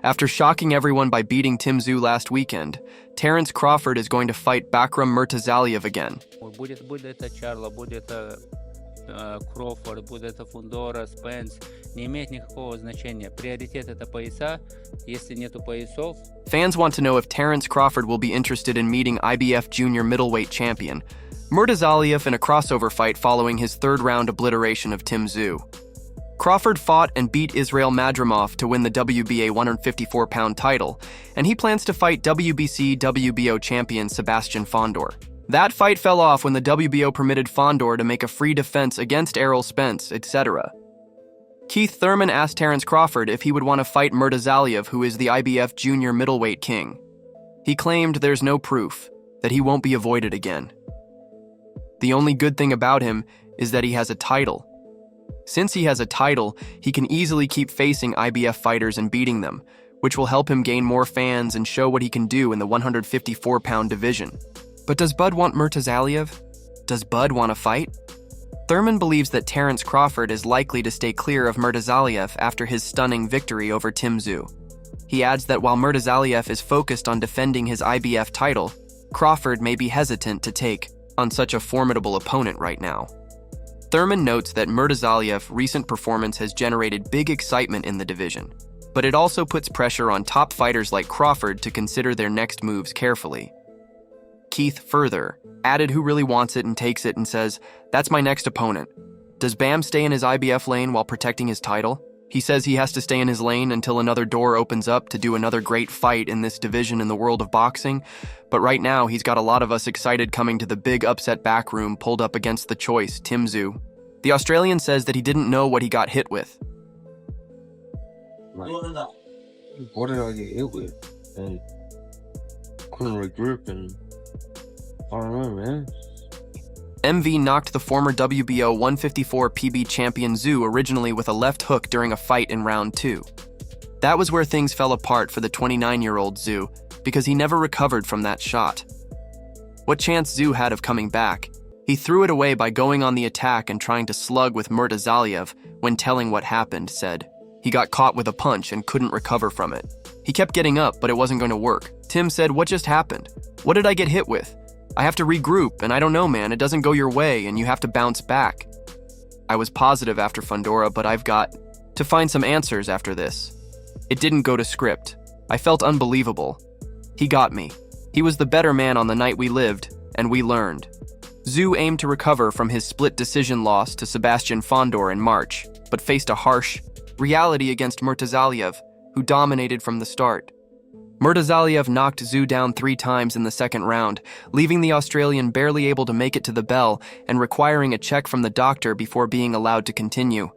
After shocking everyone by beating Tim Tszyu last weekend, Terence Crawford is going to fight Bakhram Murtazaliev again. Будет это Чарло, будет это Кроуфорд, будет это Фундора, Спенс. Не имеет никакого значения. Приоритет это пояса. Если нету поясов. Fans want to know if Terence Crawford will be interested in meeting IBF junior middleweight champion Murtazaliev in a crossover fight following his third-round obliteration of Tim Tszyu. Crawford fought and beat Israil Madrimov to win the WBA 154-pound title, and he plans to fight WBC WBO champion Sebastian Fondor. That fight fell off when the WBO permitted Fondor to make a free defense against Errol Spence, etc. Keith Thurman asked Terence Crawford if he would want to fight Murtazaliev, who is the IBF junior middleweight king. He claimed there's no proof, that he won't be avoided again. The only good thing about him is that he has a title. Since he has a title, he can easily keep facing IBF fighters and beating them, which will help him gain more fans and show what he can do in the 154-pound division. But does Bud want Murtazaliev? Does Bud want to fight? Thurman believes that Terence Crawford is likely to stay clear of Murtazaliev after his stunning victory over Tim Tszyu. He adds that while Murtazaliev is focused on defending his IBF title, Crawford may be hesitant to take on such a formidable opponent right now. Thurman notes that Murtazaliev's recent performance has generated big excitement in the division, but it also puts pressure on top fighters like Crawford to consider their next moves carefully. Keith further added who really wants it and takes it and says, "That's my next opponent." Does Bam stay in his IBF lane while protecting his title? He says he has to stay in his lane until another door opens up to do another great fight in this division in the world of boxing, but right now he's got a lot of us excited coming to the big upset backroom pulled up against the choice, Tim Tszyu. The Australian says that he didn't know what he got hit with. What did I get hit with? And couldn't regroup and I don't know, man. MV knocked the former WBO 154 PB champion Tszyu originally with a left hook during a fight in round 2. That was where things fell apart for the 29-year-old Tszyu because he never recovered from that shot. What chance Tszyu had of coming back? He threw it away by going on the attack and trying to slug with Murtazaliev when telling what happened, said. He got caught with a punch and couldn't recover from it. He kept getting up, but it wasn't going to work. Tim said, "What just happened? What did I get hit with? I have to regroup, and I don't know, man, it doesn't go your way, and you have to bounce back." I was positive after Fondora, but I've got to find some answers after this. It didn't go to script. I felt unbelievable. He got me. He was the better man on the night we lived, and we learned. Tszyu aimed to recover from his split decision loss to Sebastian Fondor in March, but faced a harsh reality against Murtazaliev, who dominated from the start. Murtazaliev knocked Tszyu down 3 times in the second round, leaving the Australian barely able to make it to the bell and requiring a check from the doctor before being allowed to continue.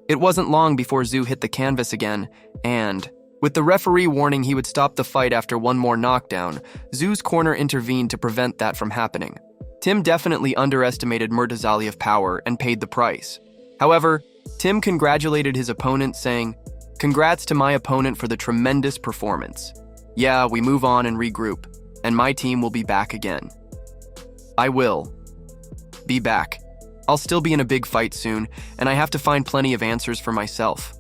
It wasn't long before Tszyu hit the canvas again, and, with the referee warning he would stop the fight after one more knockdown, Tszyu's corner intervened to prevent that from happening. Tim definitely underestimated Murtazaliev's power and paid the price. However, Tim congratulated his opponent, saying, "Congrats to my opponent for the tremendous performance. Yeah, we move on and regroup, and my team will be back again. I will be back. I'll still be in a big fight soon, and I have to find plenty of answers for myself.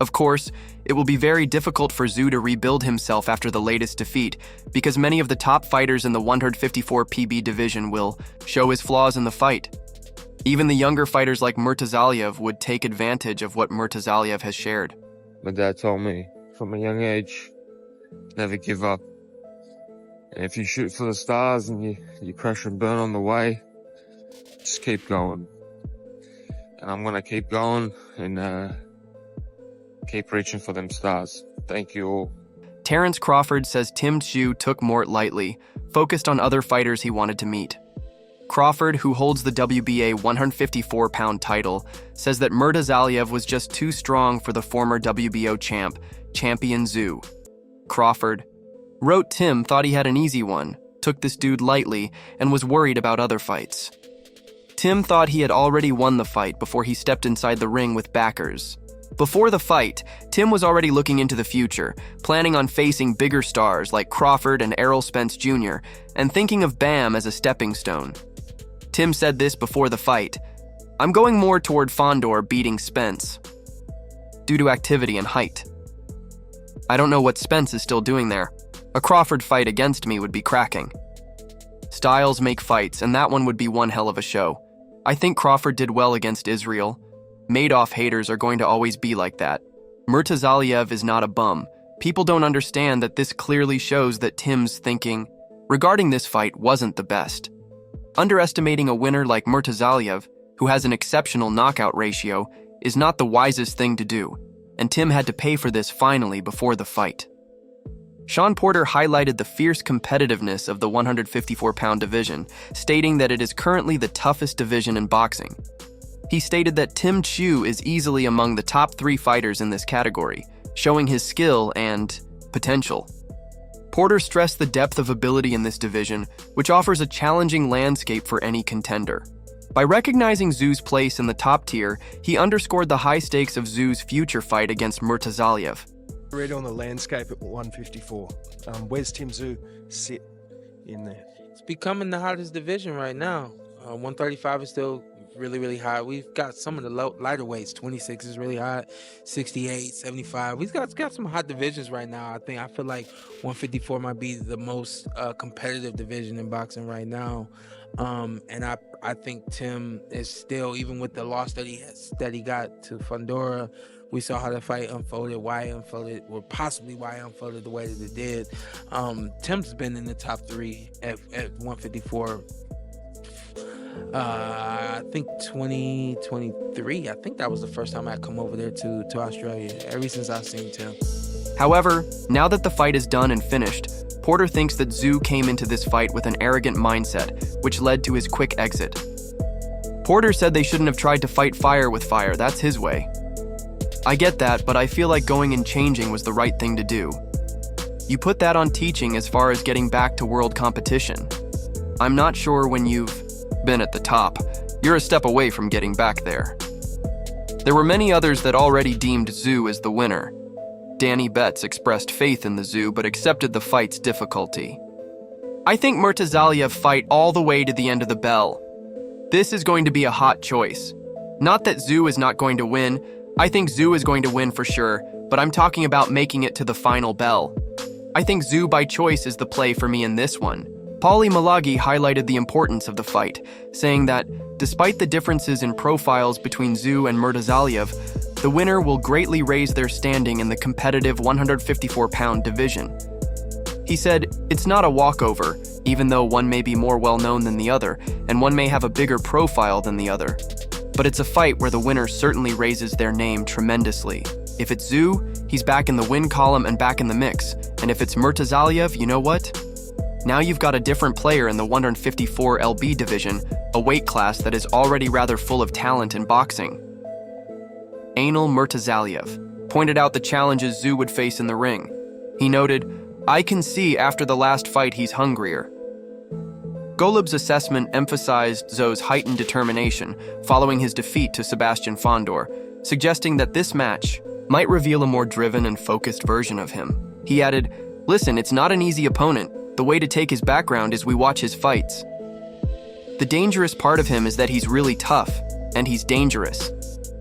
Of course, it will be very difficult for Tszyu to rebuild himself after the latest defeat, because many of the top fighters in the 154 PB division will show his flaws in the fight. Even the younger fighters like Murtazaliev would take advantage of what Murtazaliev has shared." My dad told me from a young age, never give up. And if you shoot for the stars and you crash and burn on the way, just keep going. And I'm going to keep going and keep reaching for them stars. Thank you all. Terence Crawford says Tim Tszyu took Mort lightly, focused on other fighters he wanted to meet. Crawford, who holds the WBA 154-pound title, says that Murtazaliev was just too strong for the former WBO champion Tszyu. Crawford wrote Tim thought he had an easy one, took this dude lightly, and was worried about other fights. Tim thought he had already won the fight before he stepped inside the ring with backers. Before the fight, Tim was already looking into the future, planning on facing bigger stars like Crawford and Errol Spence Jr., and thinking of Bam as a stepping stone. Tim said this before the fight, "I'm going more toward Fondor beating Spence due to activity and height." I don't know what Spence is still doing there. A Crawford fight against me would be cracking. Styles make fights, and that one would be one hell of a show. I think Crawford did well against Israel. Madoff haters are going to always be like that. Murtazaliev is not a bum. People don't understand that this clearly shows that Tim's thinking regarding this fight wasn't the best. Underestimating a winner like Murtazaliev, who has an exceptional knockout ratio, is not the wisest thing to do, and Tim had to pay for this finally before the fight. Sean Porter highlighted the fierce competitiveness of the 154-pound division, stating that it is currently the toughest division in boxing. He stated that Tim Chu is easily among the top 3 fighters in this category, showing his skill and potential. Porter stressed the depth of ability in this division, which offers a challenging landscape for any contender. By recognizing Zhu's place in the top tier, he underscored the high stakes of Zhu's future fight against Murtazaliev. Read on the landscape at 154. Where's Tim Zhu sit in there? It's becoming the hottest division right now. 135 is still really hot. We've got some of the lighter weights. 26 is really hot. 68, 75. We've got some hot divisions right now. I feel like 154 might be the most competitive division in boxing right now. And I think Tim is still, even with the loss that he got to Fundora, we saw how the fight unfolded, why it unfolded, or possibly why it unfolded the way that it did. Tim's been in the top 3 at 154. I think 2023. I think that was the first time I come over there to Australia, ever since I've seen Tim. However, now that the fight is done and finished, Porter thinks that Zhu came into this fight with an arrogant mindset, which led to his quick exit. Porter said they shouldn't have tried to fight fire with fire, that's his way. I get that, but I feel like going and changing was the right thing to do. You put that on teaching as far as getting back to world competition. I'm not sure when you've been at the top, you're a step away from getting back there. There were many others that already deemed Zhu as the winner. Danny Betts expressed faith in the Zhu but accepted the fight's difficulty. I think Murtazaliev fight all the way to the end of the bell. This is going to be a hot choice. Not that Zhu is not going to win. I think Zhu is going to win for sure, but I'm talking about making it to the final bell. I think Zhu by choice is the play for me in this one. Paulie Malagi highlighted the importance of the fight, saying that, despite the differences in profiles between Zhu and Murtazaliev, the winner will greatly raise their standing in the competitive 154-pound division. He said, it's not a walkover, even though one may be more well-known than the other, and one may have a bigger profile than the other. But it's a fight where the winner certainly raises their name tremendously. If it's Zhu, he's back in the win column and back in the mix. And if it's Murtazaliev, you know what? Now you've got a different player in the 154 lb division, a weight class that is already rather full of talent in boxing. Anil Murtazaliev pointed out the challenges Zhu would face in the ring. He noted, I can see after the last fight he's hungrier. Golub's assessment emphasized Zhu's heightened determination following his defeat to Sebastian Fondor, suggesting that this match might reveal a more driven and focused version of him. He added, listen, it's not an easy opponent. The way to take his background is we watch his fights. The dangerous part of him is that he's really tough, and he's dangerous.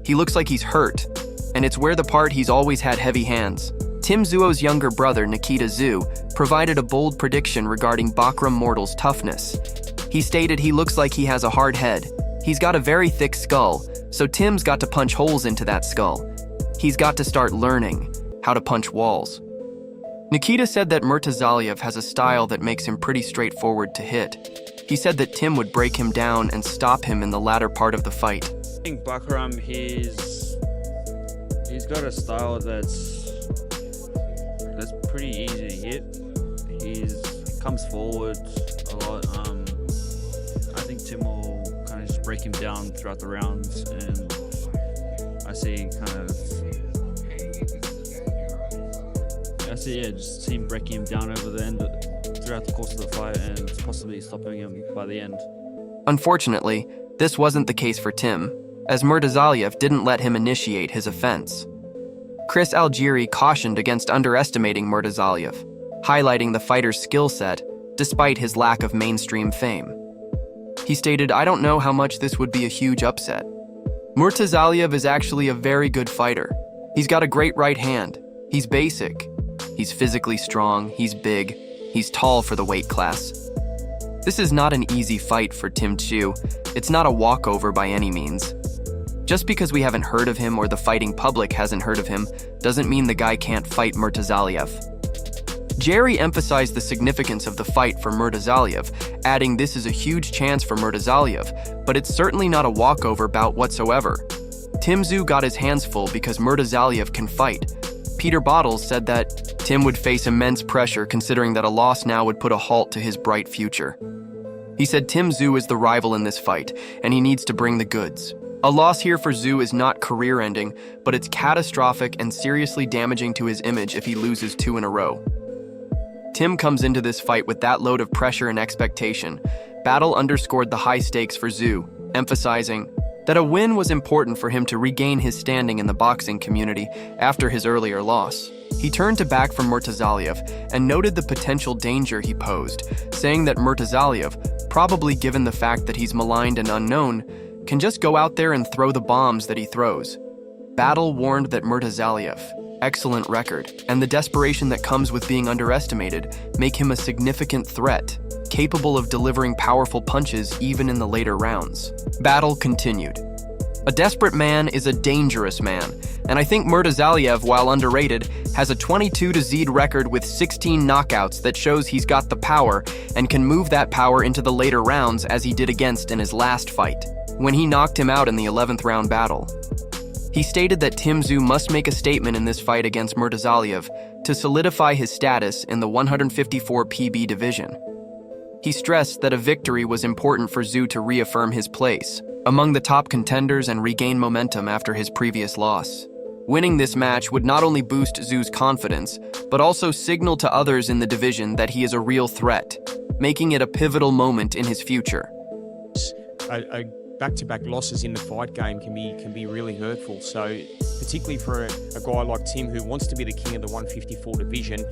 He looks like he's hurt, and it's where the part he's always had heavy hands. Tim Zhuo's younger brother, Nikita Zhu, provided a bold prediction regarding Bakhram Mortal's toughness. He stated he looks like he has a hard head. He's got a very thick skull, so Tim's got to punch holes into that skull. He's got to start learning how to punch walls. Nikita said that Murtazaliev has a style that makes him pretty straightforward to hit. He said that Tim would break him down and stop him in the latter part of the fight. I think Bakhram, he's got a style that's pretty easy to hit. He comes forward a lot. I think Tim will kind of just break him down throughout the rounds, and I see just see him breaking him down over the end throughout the course of the fight and possibly stopping him by the end. Unfortunately, this wasn't the case for Tim, as Murtazaliev didn't let him initiate his offense. Chris Algieri cautioned against underestimating Murtazaliev, highlighting the fighter's skill set despite his lack of mainstream fame. He stated, I don't know how much this would be a huge upset. Murtazaliev is actually a very good fighter. He's got a great right hand. He's basic. He's physically strong, he's big, he's tall for the weight class. This is not an easy fight for Tim Tszyu. It's not a walkover by any means. Just because we haven't heard of him or the fighting public hasn't heard of him doesn't mean the guy can't fight Murtazaliev. Jerry emphasized the significance of the fight for Murtazaliev, adding this is a huge chance for Murtazaliev, but it's certainly not a walkover bout whatsoever. Tim Tszyu got his hands full because Murtazaliev can fight. Peter Bottles said that Tim would face immense pressure considering that a loss now would put a halt to his bright future. He said Tim Tszyu is the rival in this fight, and he needs to bring the goods. A loss here for Tszyu is not career-ending, but it's catastrophic and seriously damaging to his image if he loses 2 in a row. Tim comes into this fight with that load of pressure and expectation. Battle underscored the high stakes for Tszyu, emphasizing that a win was important for him to regain his standing in the boxing community after his earlier loss. He turned to Bakhram Murtazaliev and noted the potential danger he posed, saying that Murtazaliev, probably given the fact that he's maligned and unknown, can just go out there and throw the bombs that he throws. Battle warned that Murtazaliev, excellent record, and the desperation that comes with being underestimated make him a significant threat, capable of delivering powerful punches even in the later rounds. Battle continued. A desperate man is a dangerous man, and I think Murtazaliev, while underrated, has a 22-0 record with 16 knockouts that shows he's got the power and can move that power into the later rounds as he did against in his last fight, when he knocked him out in the 11th round battle. He stated that Tim Tszyu must make a statement in this fight against Murtazaliev to solidify his status in the 154 PB division. He stressed that a victory was important for Tszyu to reaffirm his place among the top contenders and regain momentum after his previous loss. Winning this match would not only boost Tszyu's confidence, but also signal to others in the division that he is a real threat, making it a pivotal moment in his future. Back-to-back losses in the fight game can be really hurtful. So particularly for a guy like Tim who wants to be the king of the 154 division,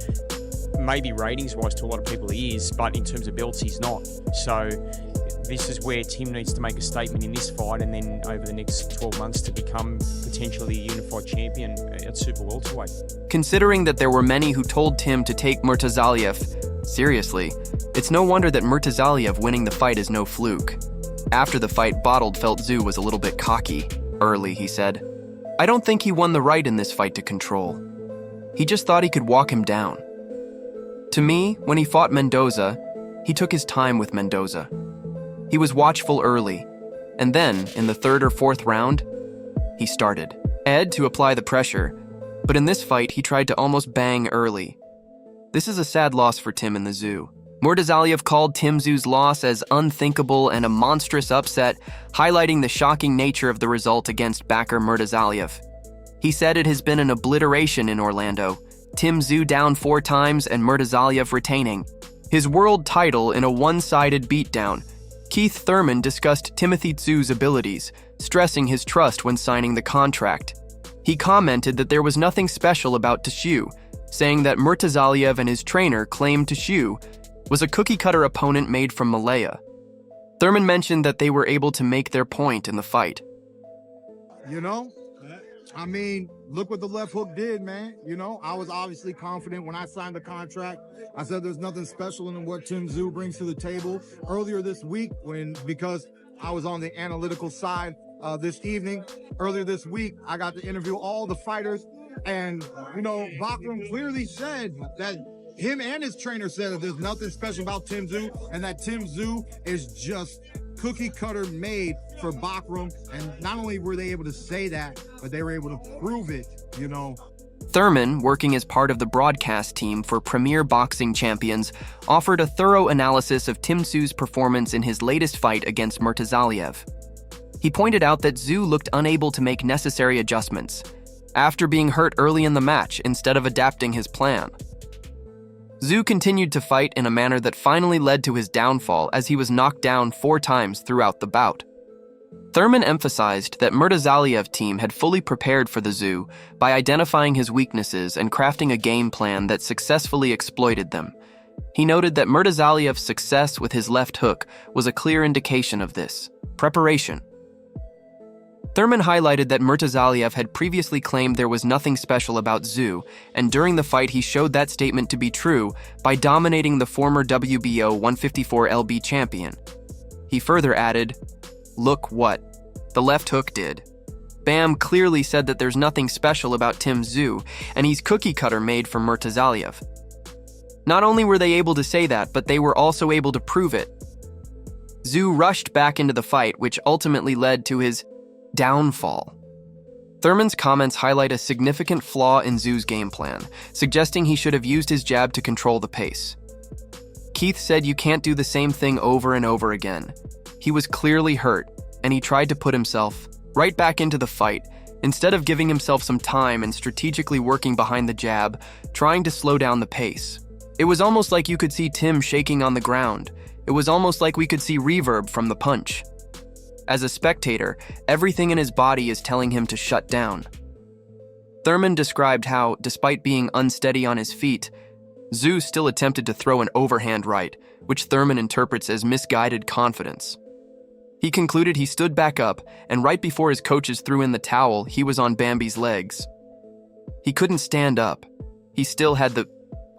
maybe ratings-wise to a lot of people he is, but in terms of belts he's not. So this is where Tim needs to make a statement in this fight and then over the next 12 months to become potentially a unified champion at super welterweight. Considering that there were many who told Tim to take Murtazaliev seriously, it's no wonder that Murtazaliev winning the fight is no fluke. After the fight, Bottled felt Tszyu was a little bit cocky. Early, he said, "I don't think he won the right in this fight to control. He just thought he could walk him down. To me, when he fought Mendoza, he took his time with Mendoza. He was watchful early, and then, in the 3rd or 4th round, he started Ed to apply the pressure, but in this fight, he tried to almost bang early. This is a sad loss for Tim and the Tszyu." Murtazaliev called Tim Tszyu's loss as unthinkable and a monstrous upset, highlighting the shocking nature of the result against Bakhram Murtazaliev. He said it has been an obliteration in Orlando, Tim Tszyu down 4 times and Murtazaliev retaining his world title in a one-sided beatdown. Keith Thurman discussed Timothy Tszyu's abilities, stressing his trust when signing the contract. He commented that there was nothing special about Tszyu, saying that Murtazaliev and his trainer claimed Tszyu was a cookie-cutter opponent made from Malaya. Thurman mentioned that they were able to make their point in the fight. You know, I mean, look what the left hook did, man. You know, I was obviously confident when I signed the contract. I said there's nothing special in what Tim Tszyu brings to the table. Earlier this week, because I was on the analytical side this evening, earlier this week, I got to interview all the fighters. And, you know, Bakhram clearly said that him and his trainer said that there's nothing special about Tim Tszyu and that Tim Tszyu is just cookie cutter made for Bakhram. And not only were they able to say that, but they were able to prove it, you know. Thurman, working as part of the broadcast team for Premier Boxing Champions, offered a thorough analysis of Tim Tszyu's performance in his latest fight against Murtazaliev. He pointed out that Tszyu looked unable to make necessary adjustments after being hurt early in the match instead of adapting his plan. Tszyu continued to fight in a manner that finally led to his downfall as he was knocked down 4 times throughout the bout. Thurman emphasized that Murtazaliev team had fully prepared for the Tszyu by identifying his weaknesses and crafting a game plan that successfully exploited them. He noted that Murtazaliev's success with his left hook was a clear indication of this preparation. Thurman highlighted that Murtazaliev had previously claimed there was nothing special about Tszyu, and during the fight he showed that statement to be true by dominating the former WBO 154lb champion. He further added, "Look what the left hook did." Bam clearly said that there's nothing special about Tim Tszyu, and he's cookie-cutter made for Murtazaliev. Not only were they able to say that, but they were also able to prove it. Tszyu rushed back into the fight, which ultimately led to his downfall. Thurman's comments highlight a significant flaw in Tszyu's game plan, suggesting he should have used his jab to control the pace. Keith said you can't do the same thing over and over again. He was clearly hurt, and he tried to put himself right back into the fight, instead of giving himself some time and strategically working behind the jab, trying to slow down the pace. It was almost like you could see Tim shaking on the ground. It was almost like we could see reverb from the punch. As a spectator, everything in his body is telling him to shut down. Thurman described how, despite being unsteady on his feet, Tszyu still attempted to throw an overhand right, which Thurman interprets as misguided confidence. He concluded he stood back up, and right before his coaches threw in the towel, he was on Bambi's legs. He couldn't stand up. He still had the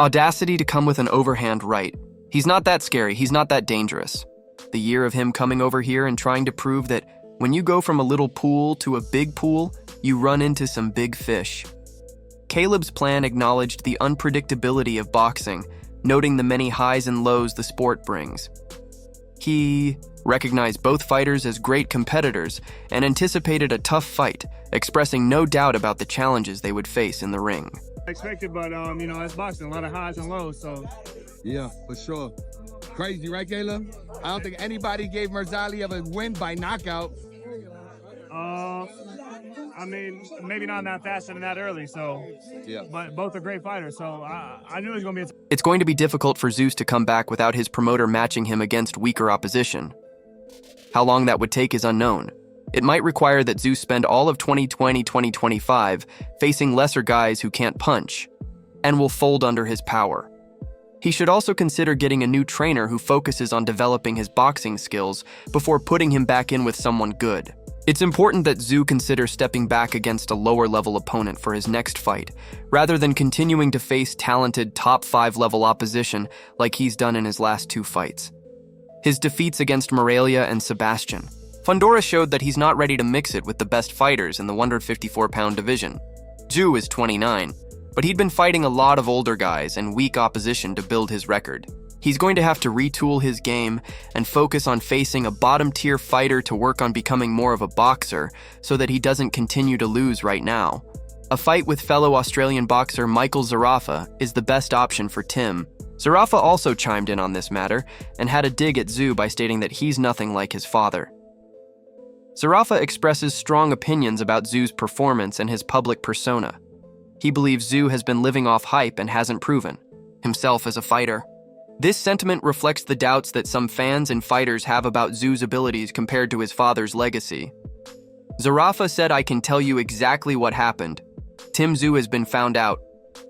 audacity to come with an overhand right. He's not that scary, he's not that dangerous. The year of him coming over here and trying to prove that when you go from a little pool to a big pool, you run into some big fish. Caleb's plan acknowledged the unpredictability of boxing, noting the many highs and lows the sport brings. He recognized both fighters as great competitors and anticipated a tough fight, expressing no doubt about the challenges they would face in the ring. Expected, but it's boxing, a lot of highs and lows, so. Yeah, for sure. Crazy, right, Caleb? I don't think anybody gave Murtazaliev a win by knockout. Maybe not that fast and that early, so. Yeah. But both are great fighters, so I knew it was going to be It's going to be difficult for Zeus to come back without his promoter matching him against weaker opposition. How long that would take is unknown. It might require that Zeus spend all of 2020-2025 facing lesser guys who can't punch, and will fold under his power. He should also consider getting a new trainer who focuses on developing his boxing skills before putting him back in with someone good. It's important that Tszyu consider stepping back against a lower-level opponent for his next fight, rather than continuing to face talented top 5 level opposition like he's done in his last 2 fights. His defeats against Morelia and Sebastian. Fundora showed that he's not ready to mix it with the best fighters in the 154-pound division. Tszyu is 29, but he'd been fighting a lot of older guys and weak opposition to build his record. He's going to have to retool his game and focus on facing a bottom-tier fighter to work on becoming more of a boxer so that he doesn't continue to lose right now. A fight with fellow Australian boxer Michael Zarafa is the best option for Tim. Zarafa also chimed in on this matter and had a dig at Tszyu by stating that he's nothing like his father. Zarafa expresses strong opinions about Tszyu's performance and his public persona. He believes Tszyu has been living off hype and hasn't proven himself as a fighter. This sentiment reflects the doubts that some fans and fighters have about Tszyu's abilities compared to his father's legacy. Zarafa said, "I can tell you exactly what happened. Tim Tszyu has been found out.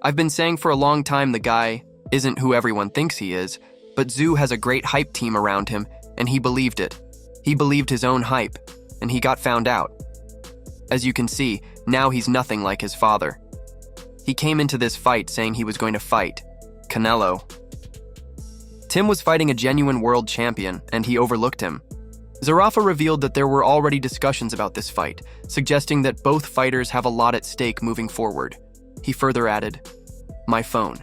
I've been saying for a long time the guy isn't who everyone thinks he is, but Tszyu has a great hype team around him, and he believed it. He believed his own hype, and he got found out. As you can see, now he's nothing like his father. He came into this fight saying he was going to fight Canelo. Tim was fighting a genuine world champion, and he overlooked him." Zarafa revealed that there were already discussions about this fight, suggesting that both fighters have a lot at stake moving forward. He further added, "My phone.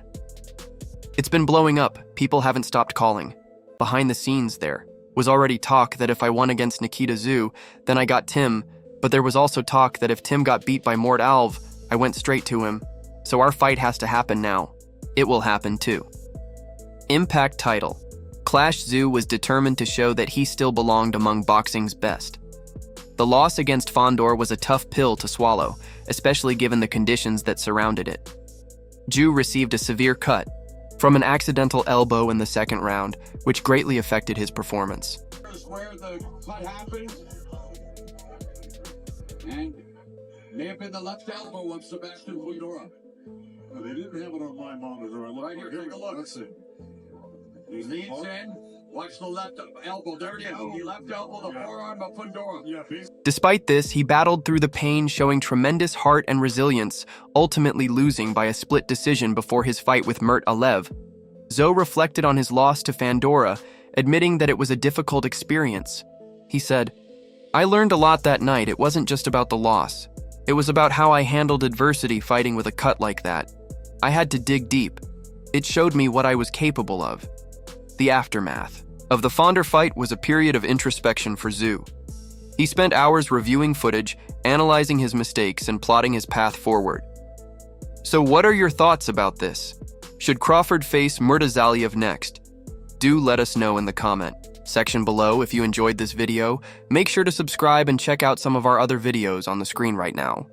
It's been blowing up. People haven't stopped calling. Behind the scenes there was already talk that if I won against Nikita Tszyu, then I got Tim, but there was also talk that if Tim got beat by Mort Alv, I went straight to him. So our fight has to happen now. It will happen too." Impact title. Clash Tszyu was determined to show that he still belonged among boxing's best. The loss against Fondor was a tough pill to swallow, especially given the conditions that surrounded it. Tszyu received a severe cut from an accidental elbow in the second round, which greatly affected his performance. Where the cut happened, and may have been the left elbow of Sebastian Fondora. They didn't have it on my monitor. Right here, take a look. Let's see. He leans in, Watch the left elbow. There it is. The left elbow, the forearm of Fundora. Yeah, Despite this, he battled through the pain, showing tremendous heart and resilience, ultimately losing by a split decision before his fight with Murtazaliev. Zoe reflected on his loss to Fundora, admitting that it was a difficult experience. He said, "I learned a lot that night. It wasn't just about the loss. It was about how I handled adversity fighting with a cut like that. I had to dig deep. It showed me what I was capable of." The aftermath of the Fonder fight was a period of introspection for Zhu. He spent hours reviewing footage, analyzing his mistakes, and plotting his path forward. So what are your thoughts about this? Should Crawford face Murtazaliev next? Do let us know in the comment section below. If you enjoyed this video, make sure to subscribe and check out some of our other videos on the screen right now.